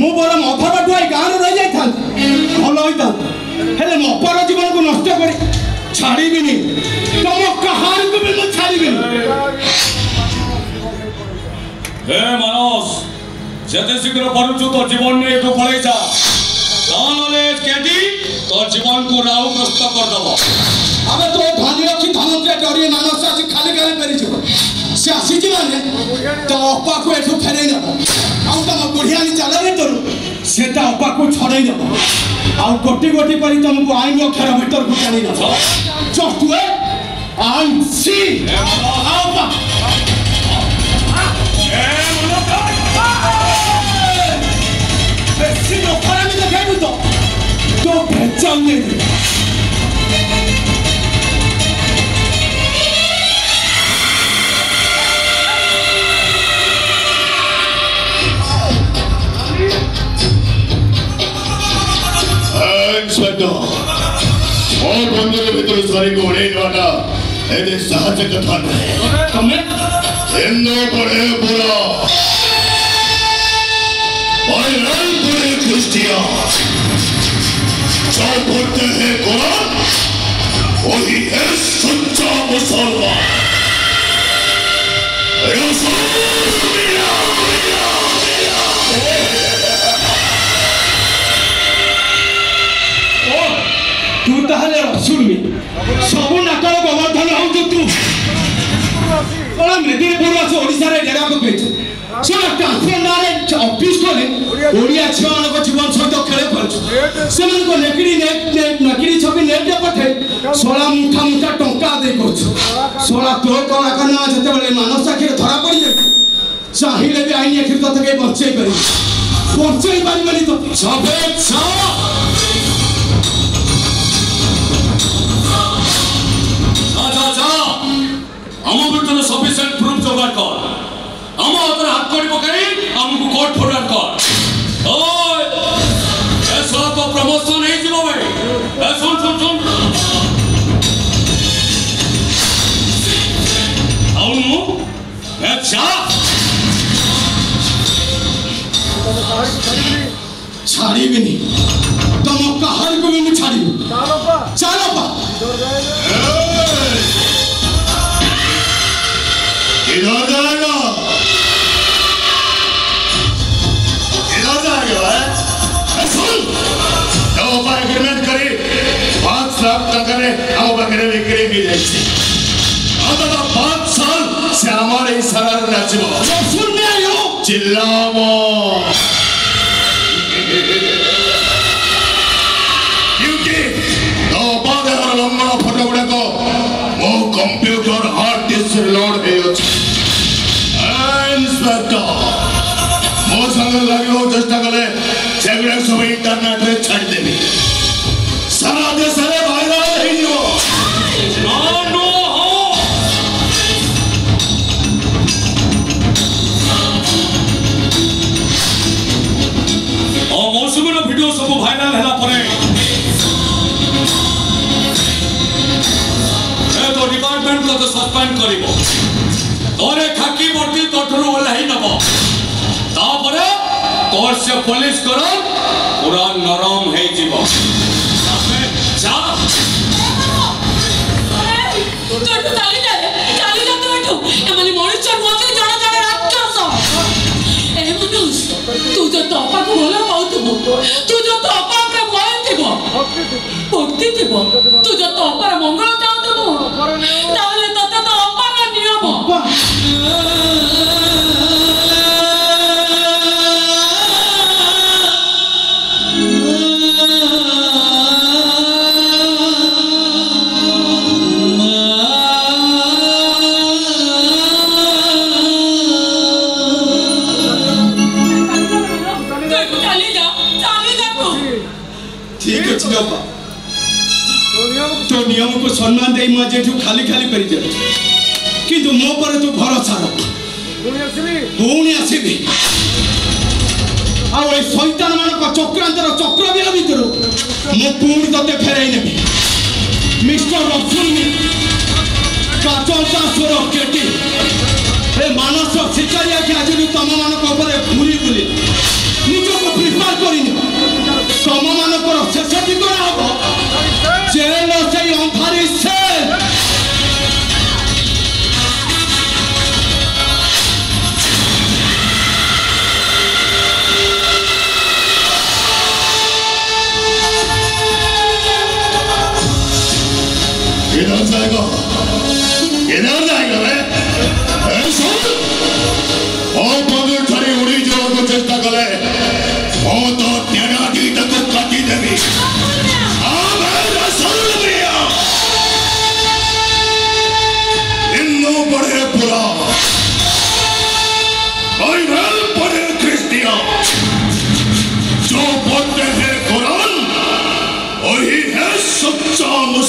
मु बरम अधा बाटू आई गाँव रही जाता भल होता हेले मो अपार जीवन को नष्ट कर छाड़बी तुम कहार को भी मैं छाड़बी हे मनोज जते शीघ्र परुछु तो जीवन ने एठू पळै जा तानले केटी तो जीवन को राहु ग्रस्त कर दबो अबे तो धनी रखी धनंजय डरी मानस आसी खाली खाली पेरी जो से आसी जी माने तो अपा को एठू फेरै न आउ तम बुढ़ियानी चला रे तोर सेटा अपा को छड़ै न आउ गोटी गोटी करी तुमको आइन अक्षर भीतर को टाणी न जस्ट वेट एंड सी अपा बेसी नखरा में देखाइबु तो भेचाउ नहीं इंस्पेक्टर और बंदर भीतर सारी को उड़े वाला ऐसे सहज कथा नहीं तुमने इन्नो पढ़े बुरा और रंग पढ़े क्रिश्चियन जो बोलते हैं कुरान वही है सच्चा मुसलमान तू ताहले रसूल में सब नाकर गोवर्धन हो तू मेदिनीपुर ओडिशा रे डेरा पकईछु से ट्रांसफर नारे ऑफिस को ओडिया छुआ को जीवन सहित खेले करछु सेमन को नकली छवि नेट दे पठे 16 मुठा मुठा टंका दे करछु 16 तो कला करना जते बेले मानव साखी धरा पड़ी जाय चाहिले भी आईनी अखिर तो के बच्चे करी पहुंचे पारी तो सबे हम बिल्कुल सफिशिएंट प्रूफ जोगाड़ कर हम अगर हाथ कोड़ी पकाई हमको कोर्ट फॉरवर्ड कर ओए ऐसा तो प्रमोशन नहीं जीवो भाई ए सुन అవును अच्छा छाड़ी भी नहीं तुम कहार को भी नहीं छाड़ी चलो पा इधर जाएगा सुन तो एग्रीमेंट करी 5 लाख तक रे हम बकरे बिक्री की जाए अब 5 साल से हमारे इशारा नाचबो सुन में आयो चिल्लाओ क्योंकि तो बाद हर लंबा फोटो गुडा को वो कंप्यूटर हार्ड डिस्क लोड है इंस्पेक्टर मो संग लागो चेष्टा कले सेगुडा सब इंटरनेट रे छाड़ देबी सारा देश रे वायरल हे जीवो नो हो ओ मौसुमीर वीडियो सब वायरल हैला परे ए तो डिपार्टमेंट को तो सस्पेंड करिवो तोरे खाकी वर्दी तोठरू ओलाही नबो तापरे तोर से पुलिस करो पूरा नरम है जीवो सामने जा तो चाली जा तो बैठो ए माने मनुष्य मोते जण जण राक्षस ए मनुष्य तू जो तोपा को बोला पाउतबो तू जो तोपा पे मोयतिबो भक्ति थिबो तू जो तोपा मंगल चाहतबो ताले तते तो अपा का नियम तो नियम को सम्मान दे मुझे खाली खाली कर दे किंतु मो पर तू भरोसा रख पुणी आसबि आ शैतान मान चक्रांतर चक्रव्यूह भितर मु पुणी ते फेरई नेबी मिस्टर रसूल काजल दासर केटी ए मानस शिकारिया के आज तुम मान घूरी बुली निज को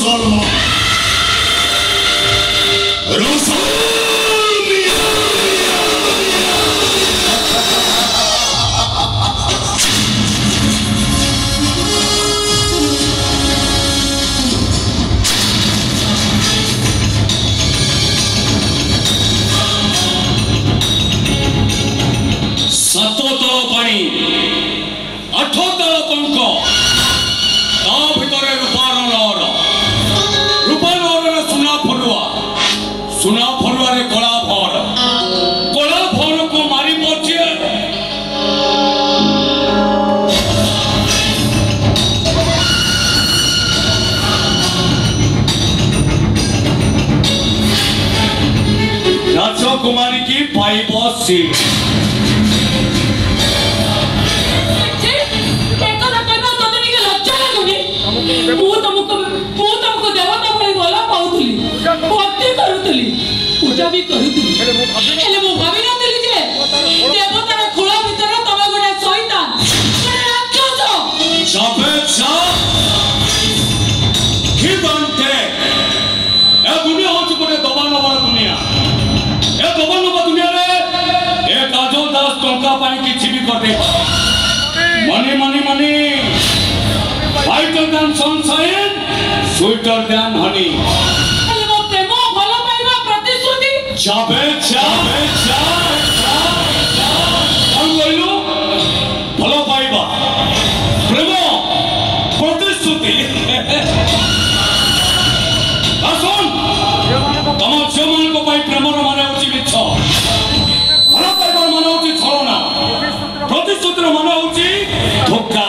Rosalma. सातो तल पानी 8 तल पंख ता भितरे रूपार नहर सुना फरुआ रे कला भर को मारी पड़े राजकुमारी की पाइब सी पूजा भी करूली हेले मो भाभी नथली जे देवतार खोला भीतर तमे गोटे शैतान गोटे राक्षस सफेद की बनते ए दुनिया होची गोटे दबानबर दुनिया ए दबानबर दुनिया रे ए काजल दास टंका पाई किछि भी करते money whiter than sunshine sweeter than honey Chabe Angolo Palo Paiba Premo Protestoti Ason Tamo Chaman ko pai premo ro mane uchi micho Palo Paiba mane uchi chorona Protestoti ro mane uchi dhokka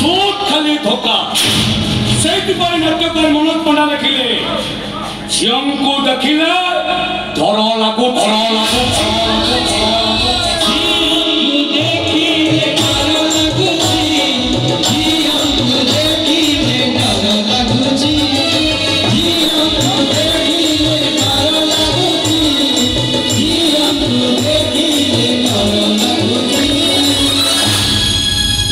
Sut khali dhokka Seiti pai natyakar Manoj Panda lekhile Chiam ko dakhile dhara lagu